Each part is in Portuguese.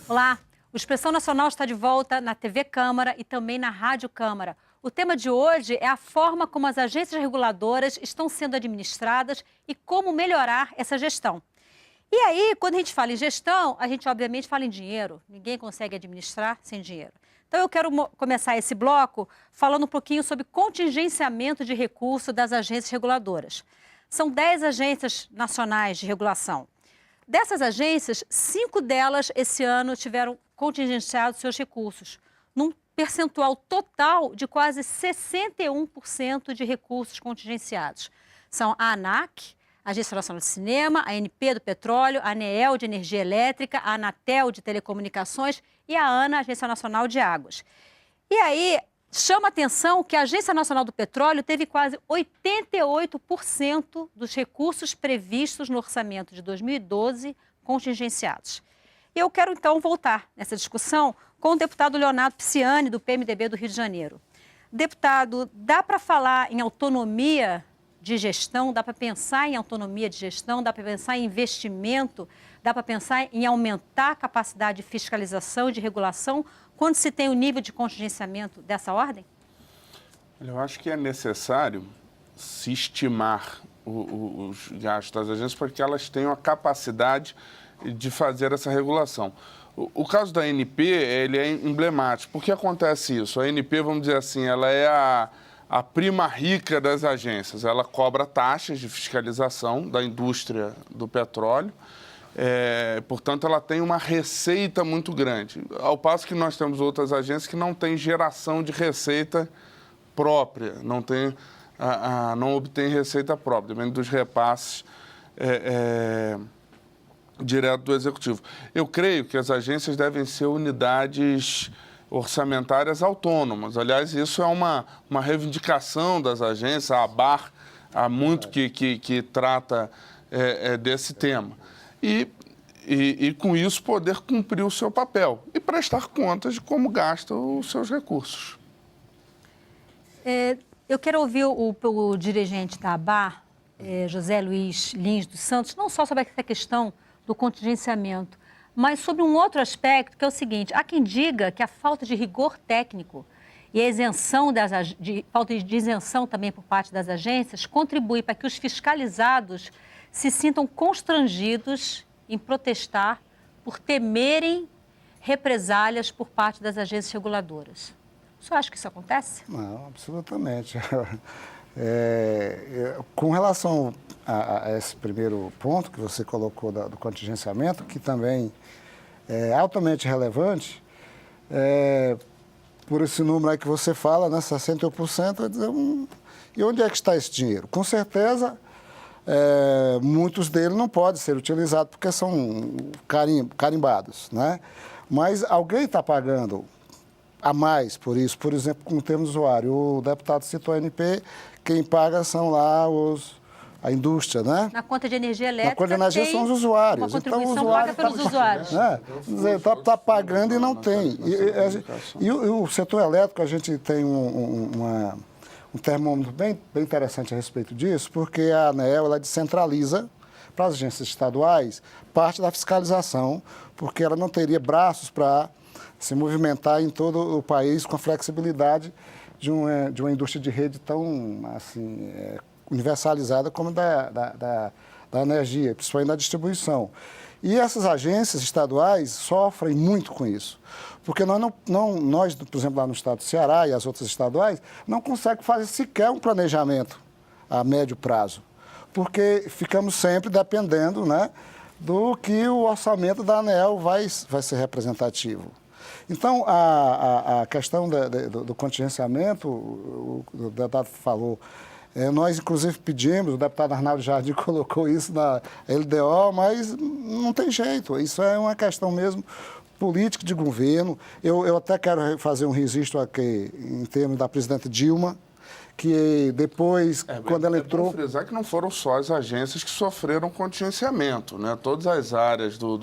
Olá, o Expressão Nacional está de volta na TV Câmara e também na Rádio Câmara. O tema de hoje é a forma como as agências reguladoras estão sendo administradas e como melhorar essa gestão. E aí, quando a gente fala em gestão, a gente obviamente fala em dinheiro. Ninguém consegue administrar sem dinheiro. Então eu quero começar esse bloco falando um pouquinho sobre contingenciamento de recursos das agências reguladoras. São 10 agências nacionais de regulação. Dessas agências, 5 delas esse ano tiveram contingenciados seus recursos, num percentual total de quase 61% de recursos contingenciados. São a ANAC, a Agência Nacional de Cinema, a ANP do Petróleo, a ANEEL de Energia Elétrica, a Anatel de Telecomunicações e a ANA, Agência Nacional de Águas. E aí, chama a atenção que a Agência Nacional do Petróleo teve quase 88% dos recursos previstos no orçamento de 2012 contingenciados. E eu quero, então, voltar nessa discussão com o deputado Leonardo Pisciani, do PMDB do Rio de Janeiro. Deputado, dá para falar em autonomia de gestão, dá para pensar em autonomia de gestão, dá para pensar em investimento, dá para pensar em aumentar a capacidade de fiscalização e de regulação quando se tem o nível de contingenciamento dessa ordem? Eu acho que é necessário se estimar os gastos das agências para que elas tenham a capacidade de fazer essa regulação. O caso da ANP, ele é emblemático. Por que acontece isso? A ANP, vamos dizer assim, ela é a prima rica das agências. Ela cobra taxas de fiscalização da indústria do petróleo. Portanto, ela tem uma receita muito grande. Ao passo que nós temos outras agências que não têm geração de receita própria, não obtêm receita própria, dependendo dos repasses direto do Executivo. Eu creio que as agências devem ser unidades orçamentárias autônomas. Aliás, isso é uma reivindicação das agências, a ABAR há muito que trata desse tema. E com isso poder cumprir o seu papel e prestar contas de como gasta os seus recursos. Eu quero ouvir o dirigente da ABAR, José Luiz Lins dos Santos, não só sobre essa questão do contingenciamento, mas sobre um outro aspecto, que é o seguinte: há quem diga que a falta de rigor técnico e a falta de isenção também por parte das agências contribui para que os fiscalizados se sintam constrangidos em protestar por temerem represálias por parte das agências reguladoras. O senhor acha que isso acontece? Não, absolutamente. Com relação a esse primeiro ponto que você colocou do contingenciamento, que também é altamente relevante, por esse número aí que você fala, né, 61%, e onde é que está esse dinheiro? Com certeza, muitos deles não podem ser utilizados porque são carimbados, né? Mas alguém está pagando a mais por isso, por exemplo, com o termo usuário. O deputado citou a ANP, quem paga são lá a indústria, né? Na conta de energia elétrica. Na conta de energia são os usuários. Uma contribuição paga pelos usuários. Está pagando e não tem. E o setor elétrico, a gente tem um termômetro bem interessante a respeito disso, porque a ANEEL ela descentraliza para as agências estaduais parte da fiscalização, porque ela não teria braços para se movimentar em todo o país com a flexibilidade de uma indústria de rede tão assim, universalizada como da energia, principalmente da distribuição. E essas agências estaduais sofrem muito com isso, porque nós, por exemplo, lá no estado do Ceará e as outras estaduais, não conseguimos fazer sequer um planejamento a médio prazo, porque ficamos sempre dependendo, né, do que o orçamento da ANEEL vai ser representativo. Então, a questão do contingenciamento, o deputado falou, nós, inclusive, pedimos, o deputado Arnaldo Jardim colocou isso na LDO, mas não tem jeito. Isso é uma questão mesmo política de governo. Eu até quero fazer um registro aqui em termos da presidenta Dilma, que depois, quando ela entrou... É bom frisar que não foram só as agências que sofreram contingenciamento, né? Todas as áreas do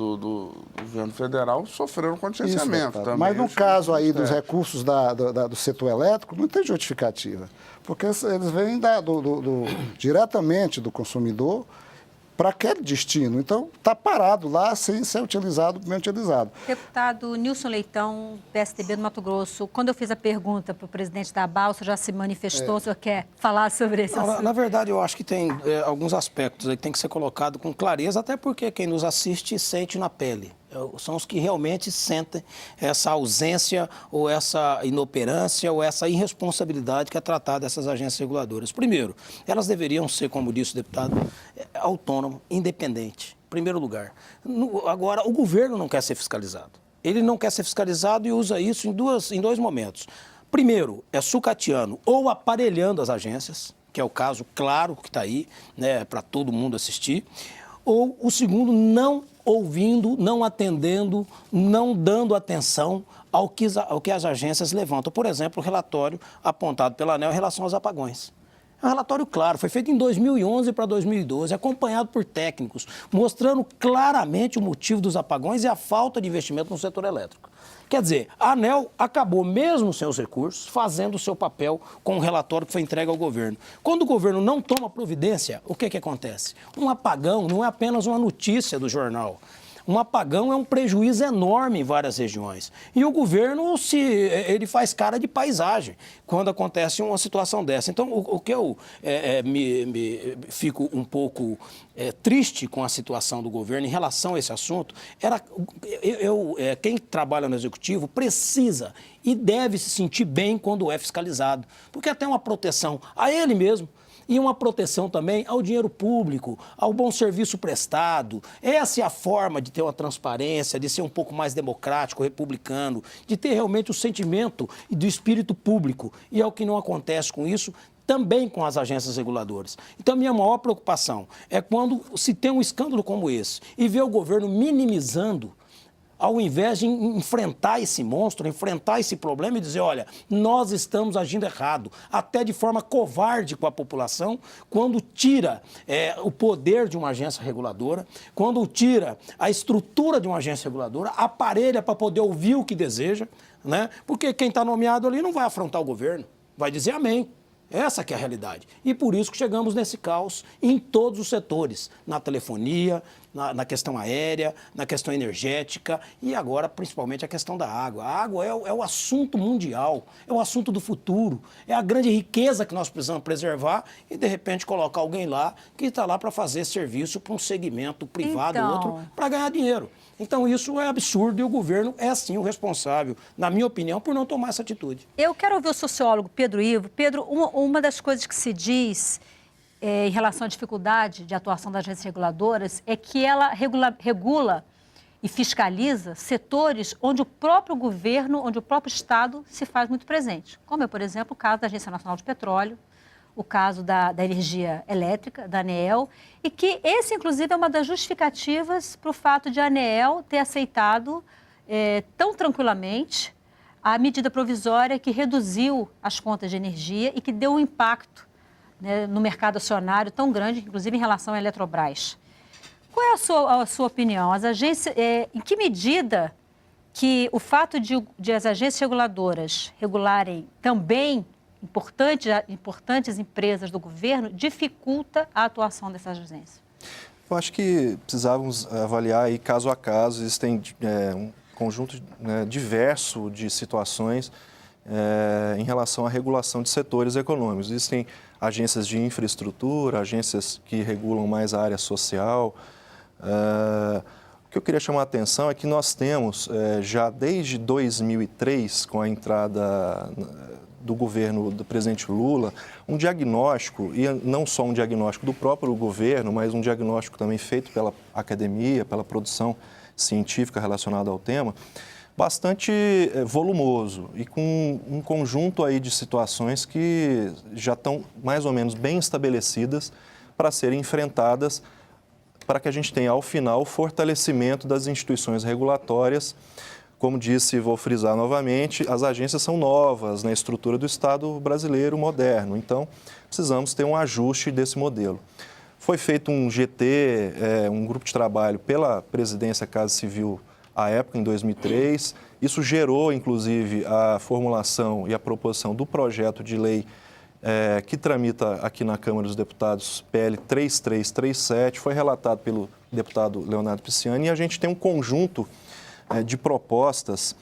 governo federal sofreram contingenciamento. Isso, também. Mas no caso aí dos recursos do setor elétrico, não tem justificativa, porque eles vêm diretamente do consumidor para aquele destino. Então, está parado lá sem ser utilizado, bem utilizado. Deputado Nilson Leitão, PSDB do Mato Grosso, quando eu fiz a pergunta para o presidente da ABAL, o senhor já se manifestou, o senhor quer falar sobre esse assunto? Na verdade, eu acho que tem alguns aspectos aí que tem que ser colocado com clareza, até porque quem nos assiste sente na pele. São os que realmente sentem essa ausência ou essa inoperância ou essa irresponsabilidade que é tratada dessas agências reguladoras. Primeiro, elas deveriam ser, como disse o deputado, autônomo, independente, em primeiro lugar. Agora, o governo não quer ser fiscalizado. Ele não quer ser fiscalizado e usa isso em dois momentos. Primeiro, é sucateando ou aparelhando as agências, que é o caso claro que está aí, né, para todo mundo assistir. Ou o segundo, não ouvindo, não atendendo, não dando atenção ao que as agências levantam. Por exemplo, o relatório apontado pela ANEEL em relação aos apagões. É um relatório claro, foi feito em 2011 para 2012, acompanhado por técnicos, mostrando claramente o motivo dos apagões e a falta de investimento no setor elétrico. Quer dizer, a ANEEL acabou, mesmo sem os recursos, fazendo o seu papel com o relatório que foi entregue ao governo. Quando o governo não toma providência, o que acontece? Um apagão não é apenas uma notícia do jornal. Um apagão é um prejuízo enorme em várias regiões. E o governo, ele faz cara de paisagem quando acontece uma situação dessa. Então, o que eu fico um pouco triste com a situação do governo em relação a esse assunto, quem trabalha no Executivo precisa e deve se sentir bem quando é fiscalizado, porque é até uma proteção a ele mesmo. E uma proteção também ao dinheiro público, ao bom serviço prestado. Essa é a forma de ter uma transparência, de ser um pouco mais democrático, republicano, de ter realmente o sentimento do espírito público. E é o que não acontece com isso, também com as agências reguladoras. Então, a minha maior preocupação é quando se tem um escândalo como esse e vê o governo minimizando, ao invés de enfrentar esse monstro, enfrentar esse problema e dizer, olha, nós estamos agindo errado, até de forma covarde com a população, quando tira o poder de uma agência reguladora, quando tira a estrutura de uma agência reguladora, aparelha para poder ouvir o que deseja, né? Porque quem está nomeado ali não vai afrontar o governo, vai dizer amém. Essa que é a realidade. E por isso que chegamos nesse caos em todos os setores, na telefonia, na questão aérea, na questão energética e agora principalmente a questão da água. A água é o assunto mundial, é o assunto do futuro, é a grande riqueza que nós precisamos preservar e de repente colocar alguém lá que está lá para fazer serviço para um segmento privado, outro, para ganhar dinheiro. Então, isso é absurdo e o governo é, sim, o responsável, na minha opinião, por não tomar essa atitude. Eu quero ouvir o sociólogo Pedro Ivo. Pedro, uma das coisas que se diz em relação à dificuldade de atuação das agências reguladoras é que ela regula e fiscaliza setores onde o próprio governo, onde o próprio Estado se faz muito presente. Como é, por exemplo, o caso da Agência Nacional de Petróleo, o caso da energia elétrica, da ANEEL, e que esse, inclusive, é uma das justificativas para o fato de a ANEEL ter aceitado tão tranquilamente a medida provisória que reduziu as contas de energia e que deu um impacto, né, no mercado acionário tão grande, inclusive em relação à Eletrobras. Qual é a sua opinião? As agências, em que medida que o fato de as agências reguladoras regularem também importantes empresas do governo dificulta a atuação dessas agências? Eu acho que precisávamos avaliar aí caso a caso. Existem um conjunto diverso de situações em relação à regulação de setores econômicos. Existem agências de infraestrutura, agências que regulam mais a área social. O que eu queria chamar a atenção é que nós temos, já desde 2003, com a entrada do governo do presidente Lula, um diagnóstico, e não só um diagnóstico do próprio governo, mas um diagnóstico também feito pela academia, pela produção científica relacionada ao tema, bastante volumoso e com um conjunto aí de situações que já estão mais ou menos bem estabelecidas para serem enfrentadas, para que a gente tenha, ao final, o fortalecimento das instituições regulatórias. Como disse, vou frisar novamente, as agências são novas na estrutura do Estado brasileiro moderno, então precisamos ter um ajuste desse modelo. Foi feito um GT, um grupo de trabalho pela Presidência Casa Civil à época, em 2003. Isso gerou, inclusive, a formulação e a proposição do projeto de lei que tramita aqui na Câmara dos Deputados, PL 3337, foi relatado pelo deputado Leonardo Pisciani, e a gente tem um conjunto de propostas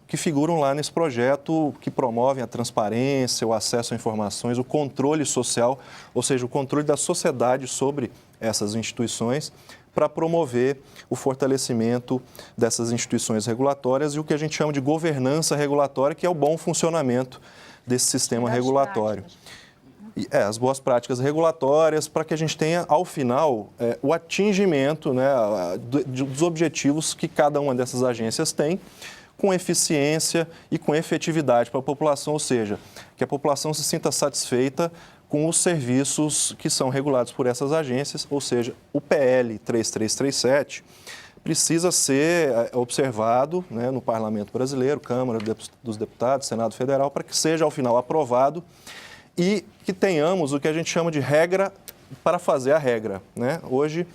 que figuram lá nesse projeto, que promovem a transparência, o acesso a informações, o controle social, ou seja, o controle da sociedade sobre essas instituições, para promover o fortalecimento dessas instituições regulatórias e o que a gente chama de governança regulatória, que é o bom funcionamento desse sistema regulatório. As boas práticas regulatórias, para que a gente tenha, ao final, o atingimento, né, dos objetivos que cada uma dessas agências tem, com eficiência e com efetividade para a população, ou seja, que a população se sinta satisfeita com os serviços que são regulados por essas agências, ou seja, o PL 3337 precisa ser observado, né, no Parlamento Brasileiro, Câmara dos Deputados, Senado Federal, para que seja, ao final, aprovado e que tenhamos o que a gente chama de regra para fazer a regra, né? Hoje,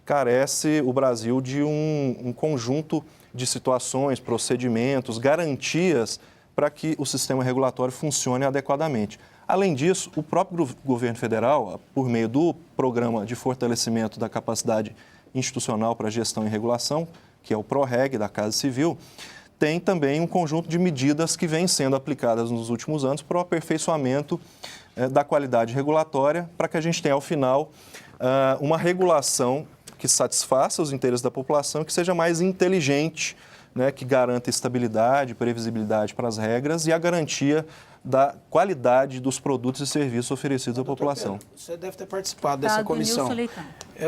carece o Brasil de um conjunto de situações, procedimentos, garantias para que o sistema regulatório funcione adequadamente. Além disso, o próprio governo federal, por meio do Programa de Fortalecimento da Capacidade Institucional para Gestão e Regulação, que é o PROREG da Casa Civil, tem também um conjunto de medidas que vêm sendo aplicadas nos últimos anos para o aperfeiçoamento da qualidade regulatória, para que a gente tenha, ao final, uma regulação que satisfaça os interesses da população, que seja mais inteligente, né, que garanta estabilidade, previsibilidade para as regras e a garantia da qualidade dos produtos e serviços oferecidos à população. Pedro, você deve ter participado dessa comissão.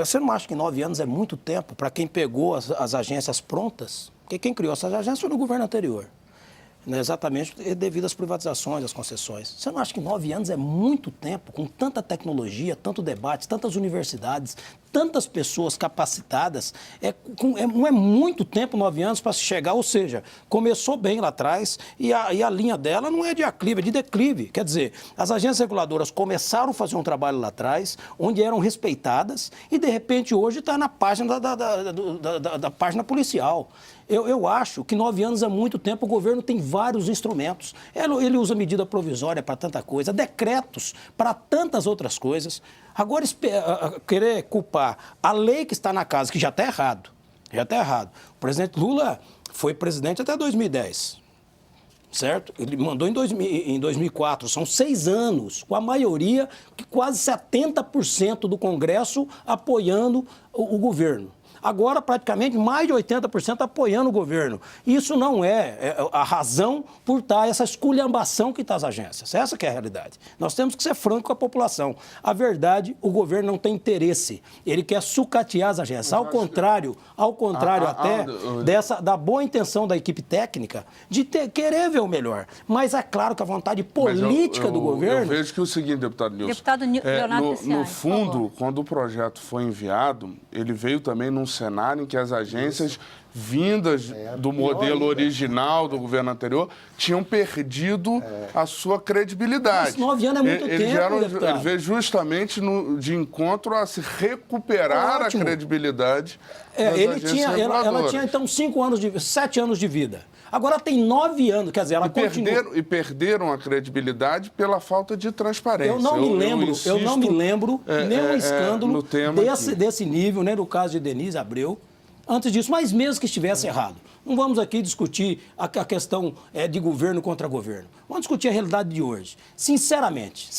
Você não acha que 9 anos é muito tempo para quem pegou as agências prontas? Porque quem criou essas agências foi no governo anterior. Né, exatamente devido às privatizações, às concessões. Você não acha que 9 anos é muito tempo, com tanta tecnologia, tanto debate, tantas universidades, tantas pessoas capacitadas? Não é muito tempo, 9 anos, para se chegar, ou seja, começou bem lá atrás e a linha dela não é de aclive, é de declive. Quer dizer, as agências reguladoras começaram a fazer um trabalho lá atrás, onde eram respeitadas, e de repente hoje está na página da página policial. Eu acho que 9 anos é muito tempo, o governo tem vários instrumentos. Ele usa medida provisória para tanta coisa, decretos para tantas outras coisas. Agora, querer culpar a lei que está na casa, que já está errado, O presidente Lula foi presidente até 2010, certo? Ele mandou em 2004, são 6 anos, com a maioria, quase 70% do Congresso apoiando o governo. Agora, praticamente, mais de 80% apoiando o governo. Isso não é a razão por estar essa esculhambação que está as agências. Essa que é a realidade. Nós temos que ser francos com a população. A verdade, o governo não tem interesse. Ele quer sucatear as agências. Ao contrário da boa intenção da equipe técnica de querer ver o melhor. Mas é claro que a vontade política do governo... Eu vejo que é o seguinte, deputado Nilson. Deputado Leonardo Pisciani, no fundo, quando o projeto foi enviado, ele veio também num cenário em que as agências vindas do modelo original do governo anterior tinham perdido a sua credibilidade. Mas 9 anos é muito tempo, deputado. Ele veio justamente de encontro a se recuperar a credibilidade das agências reguladoras. Ela tinha, então, 7 anos de vida. Agora tem 9 anos, quer dizer, ela continua... E perderam a credibilidade pela falta de transparência. Eu não me lembro nenhum escândalo desse nível, nem no caso de Denise Abreu, antes disso, mas mesmo que estivesse errado. Não vamos aqui discutir a questão de governo contra governo. Vamos discutir a realidade de hoje. Sinceramente,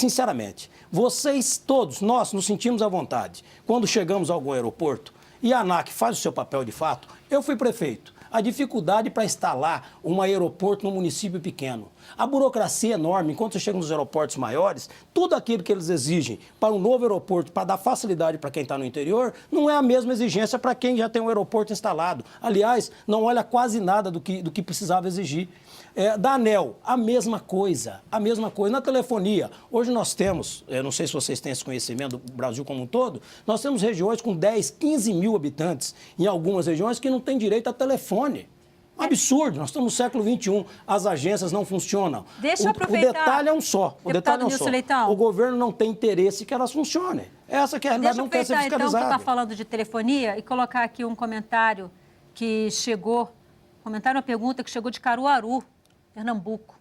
vocês todos, nós nos sentimos à vontade quando chegamos a algum aeroporto e a ANAC faz o seu papel de fato. Eu fui prefeito. A dificuldade para instalar um aeroporto num município pequeno. A burocracia é enorme. Enquanto você chega nos aeroportos maiores, tudo aquilo que eles exigem para um novo aeroporto, para dar facilidade para quem está no interior, não é a mesma exigência para quem já tem um aeroporto instalado. Aliás, não olha quase nada do que precisava exigir. Da ANEEL, a mesma coisa. Na telefonia, hoje nós temos, não sei se vocês têm esse conhecimento do Brasil como um todo, nós temos regiões com 10, 15 mil habitantes, em algumas regiões que não têm direito a telefone. Absurdo, nós estamos no século XXI, as agências não funcionam. Deixa eu aproveitar. O detalhe é um só. O governo não tem interesse que elas funcionem. Essa que é a realidade, não quer ser fiscalizada. Deixa eu aproveitar, então, que está falando de telefonia e colocar aqui um comentário que chegou, uma pergunta que chegou de Caruaru, Pernambuco.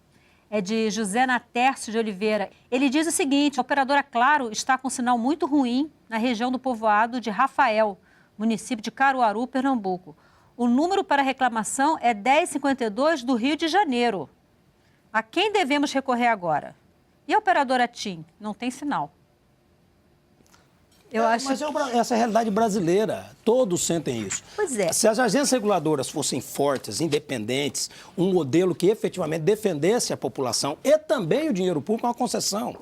é de José Natércio de Oliveira. Ele diz o seguinte: a operadora Claro está com um sinal muito ruim na região do povoado de Rafael, município de Caruaru, Pernambuco. O número para reclamação é 1052 do Rio de Janeiro. A quem devemos recorrer agora? E a operadora TIM? Não tem sinal. Mas essa é a realidade brasileira. Todos sentem isso. Pois é. Se as agências reguladoras fossem fortes, independentes, um modelo que efetivamente defendesse a população e também o dinheiro público, uma concessão.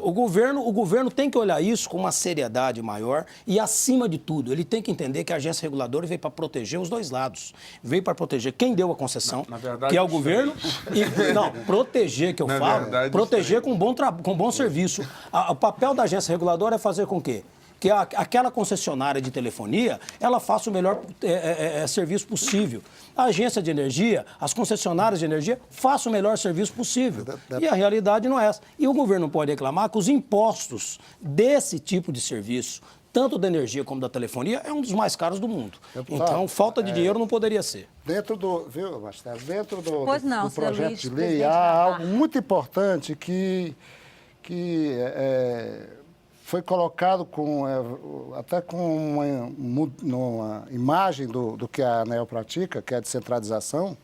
O governo tem que olhar isso com uma seriedade maior e, acima de tudo, ele tem que entender que a agência reguladora veio para proteger os dois lados. Veio para proteger quem deu a concessão, na verdade, que é o governo. Proteger, que eu falo, verdade, proteger com bom serviço. O papel da agência reguladora é fazer com que aquela concessionária de telefonia, ela faça o melhor serviço possível. A agência de energia, as concessionárias de energia, façam o melhor serviço possível. E a realidade não é essa. E o governo pode reclamar que os impostos desse tipo de serviço, tanto da energia como da telefonia, é um dos mais caros do mundo. Então, falta de dinheiro não poderia ser. Dentro do do não, projeto Luiz, de lei, há algo muito importante que foi colocado até com uma imagem do que a ANEEL pratica, que é a descentralização,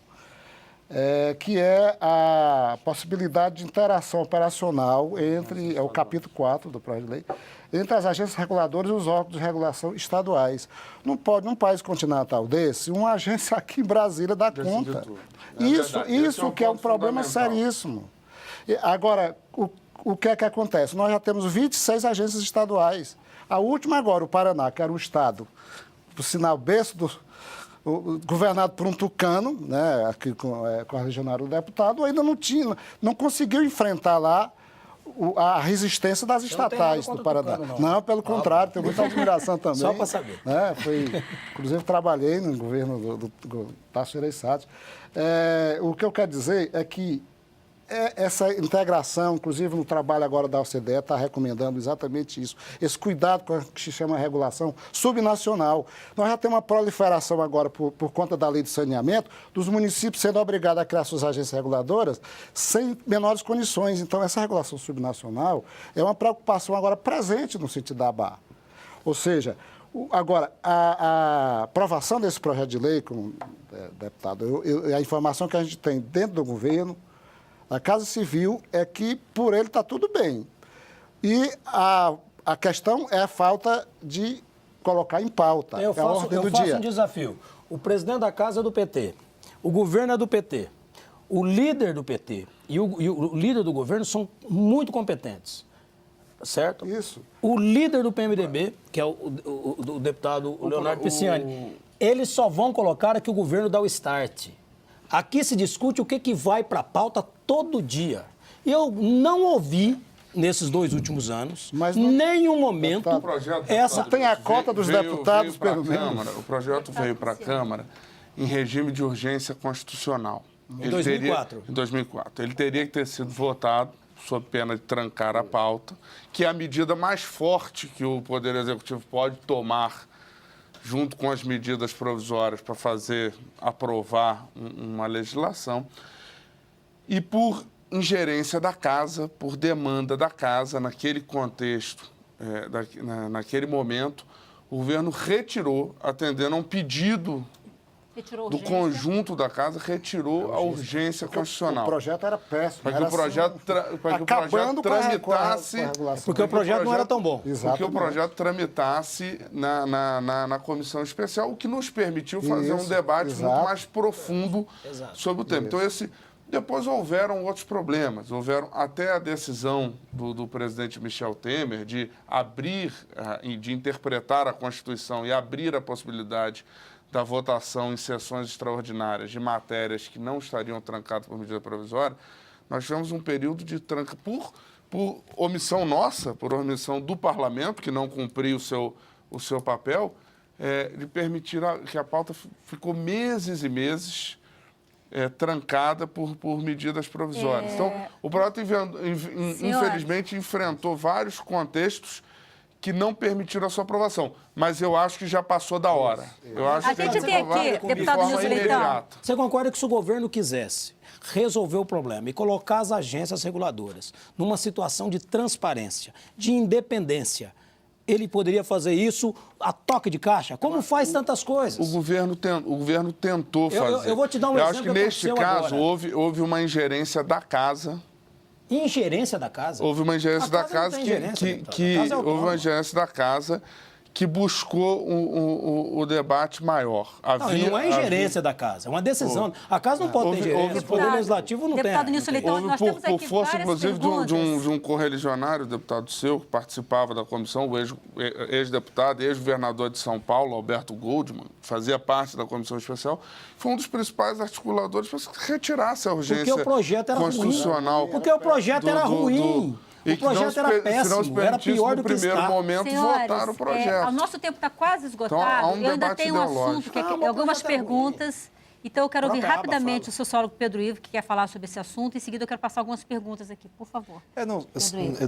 que é a possibilidade de interação operacional entre, é o capítulo 4 do projeto de lei, entre as agências reguladoras e os órgãos de regulação estaduais. Não pode, num país continental desse, uma agência aqui em Brasília dá conta. Isso que é um problema seríssimo. Agora, o que é que acontece? Nós já temos 26 agências estaduais. A última agora, o Paraná, que era um estado, por sinal, berço governado por um tucano, né, aqui com a regionária do deputado, ainda não conseguiu enfrentar lá a resistência das estatais do Paraná. Não, pelo contrário, tenho muita admiração também. Só para saber. Inclusive, trabalhei no governo do Tasso Gereissati. O que eu quero dizer é que essa integração, inclusive no trabalho agora da OCDE, está recomendando exatamente isso. Esse cuidado com o que se chama regulação subnacional. Nós já temos uma proliferação agora, por conta da lei de saneamento, dos municípios sendo obrigados a criar suas agências reguladoras sem menores condições. Então, essa regulação subnacional é uma preocupação agora presente no sentido da ABA. Ou seja, agora, a aprovação desse projeto de lei, como deputado, a informação que a gente tem dentro do governo, a Casa Civil, é que por ele está tudo bem. E a questão é a falta de colocar em pauta. Eu faço um desafio. O presidente da Casa é do PT, o governo é do PT, o líder do PT e o líder do governo são muito competentes. Certo? Isso. O líder do PMDB, que é o deputado Leonardo Pisciani, eles só vão colocar que o governo dá o start. Aqui se discute o que vai para a pauta todo dia. E eu não ouvi, nesses 2 últimos anos, nenhum momento... Tem a cota dos deputados, pelo menos. O projeto veio para a Câmara em regime de urgência constitucional. Em 2004. Em 2004. Ele teria que ter sido votado sob pena de trancar a pauta, que é a medida mais forte que o Poder Executivo pode tomar junto com as medidas provisórias para aprovar uma legislação, e por ingerência da Casa, por demanda da Casa, naquele contexto, naquele momento, o governo retirou, atendendo a um pedido do conjunto da Casa, retirou a urgência constitucional. O projeto era péssimo. Para que o projeto tramitasse... Porque o projeto não era tão bom. Porque o projeto tramitasse na comissão especial, o que nos permitiu fazer um debate muito mais profundo sobre o tema. Então, depois houveram outros problemas. Houveram até a decisão do presidente Michel Temer de abrir, de interpretar a Constituição e abrir a possibilidade da votação em sessões extraordinárias de matérias que não estariam trancadas por medida provisória. Nós tivemos um período de tranca por omissão nossa, por omissão do parlamento, que não cumpriu o seu papel, de permitir que a pauta ficou meses e meses trancada por medidas provisórias. Então, o projeto, infelizmente, enfrentou vários contextos que não permitiram a sua aprovação. Mas eu acho que já passou da hora. Eu acho A que gente tem aqui, de deputado forma Nilson Leitão. imediata. Você concorda que se o governo quisesse resolver o problema e colocar as agências reguladoras numa situação de transparência, de independência, ele poderia fazer isso a toque de caixa? Como faz tantas coisas? O governo tentou fazer. Eu vou te dar um Eu exemplo acho que que neste aconteceu caso agora. houve uma ingerência da casa. Ingerência da casa? Houve uma ingerência da casa não tem ingerência, deputado. A casa é houve uma autônoma. ingerência da casa que buscou o debate maior. Não é ingerência da casa, é uma decisão. A casa não pode ter ingerência, o Poder Legislativo não tem. Deputado Nilson Leitão, Houve nós temos por aqui força, várias inclusive, perguntas. de um correligionário, deputado seu, que participava da comissão, o ex-deputado e ex-governador de São Paulo, Alberto Goldman, fazia parte da comissão especial, foi um dos principais articuladores para que retirasse a urgência Porque o projeto era constitucional. ruim. Porque o projeto era ruim. E O projeto era se não péssimo, era permitisse, pior do no que primeiro está. momento, votaram o projeto. O nosso tempo está quase esgotado. Então, há um eu ainda debate tenho um assunto, ideológico. que é Não, mas algumas o projeto é perguntas. Então, eu quero ouvir Própria aba rapidamente fala. o sociólogo Pedro Ivo, que quer falar sobre esse assunto. Em seguida, eu quero passar algumas perguntas aqui, por favor.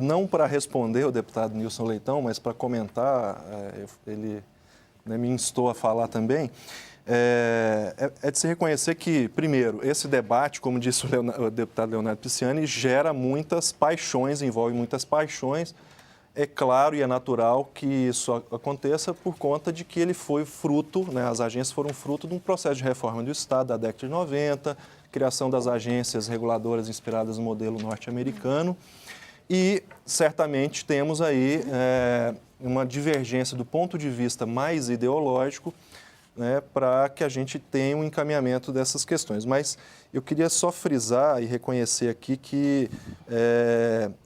Não para responder o deputado Nilson Leitão, mas para comentar, ele me instou a falar também. É de se reconhecer que, primeiro, esse debate, como disse o deputado Leonardo Pisciani, gera muitas paixões, envolve muitas paixões. É claro e é natural que isso aconteça por conta de que ele foi fruto, as agências foram fruto de um processo de reforma do Estado da década de 90, criação das agências reguladoras inspiradas no modelo norte-americano. E, certamente, temos aí uma divergência do ponto de vista mais ideológico, para que a gente tenha um encaminhamento dessas questões. Mas eu queria só frisar e reconhecer aqui que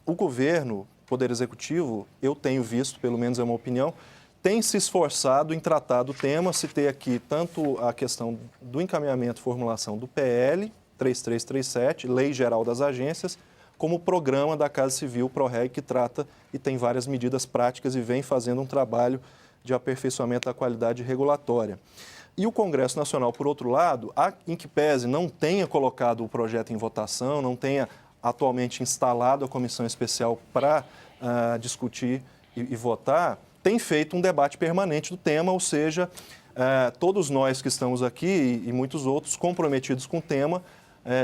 o governo, o Poder Executivo, eu tenho visto, pelo menos é uma opinião, tem se esforçado em tratar do tema. Citei aqui tanto a questão do encaminhamento e formulação do PL 3337, Lei Geral das Agências, como o programa da Casa Civil ProReg, que trata e tem várias medidas práticas e vem fazendo um trabalho de aperfeiçoamento da qualidade regulatória. E o Congresso Nacional, por outro lado, em que pese não tenha colocado o projeto em votação, não tenha atualmente instalado a comissão especial para discutir e votar, tem feito um debate permanente do tema, ou seja, todos nós que estamos aqui e muitos outros comprometidos com o tema,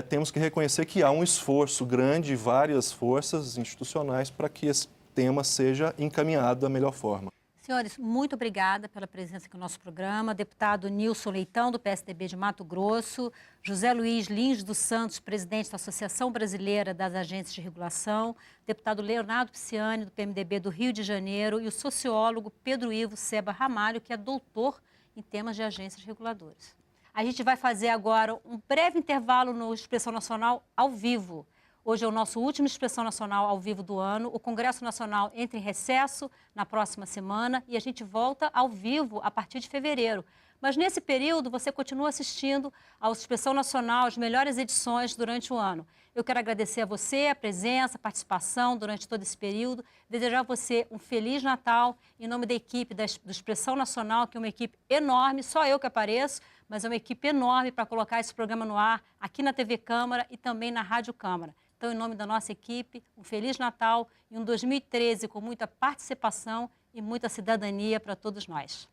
temos que reconhecer que há um esforço grande de várias forças institucionais para que esse tema seja encaminhado da melhor forma. Senhores, muito obrigada pela presença aqui no nosso programa. Deputado Nilson Leitão, do PSDB de Mato Grosso, José Luiz Lins dos Santos, presidente da Associação Brasileira das Agências de Regulação, deputado Leonardo Pisciani, do PMDB do Rio de Janeiro, e o sociólogo Pedro Ivo Seba Ramalho, que é doutor em temas de agências reguladoras. A gente vai fazer agora um breve intervalo no Expressão Nacional ao vivo. Hoje é o nosso último Expressão Nacional ao vivo do ano. O Congresso Nacional entra em recesso na próxima semana e a gente volta ao vivo a partir de fevereiro. Mas nesse período você continua assistindo ao Expressão Nacional, as melhores edições durante o ano. Eu quero agradecer a você, a presença, a participação durante todo esse período. Desejar a você um Feliz Natal em nome da equipe do Expressão Nacional, que é uma equipe enorme, só eu que apareço, mas é uma equipe enorme para colocar esse programa no ar aqui na TV Câmara e também na Rádio Câmara. Então, em nome da nossa equipe, um Feliz Natal e um 2013 com muita participação e muita cidadania para todos nós.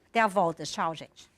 Até a volta. Tchau, gente.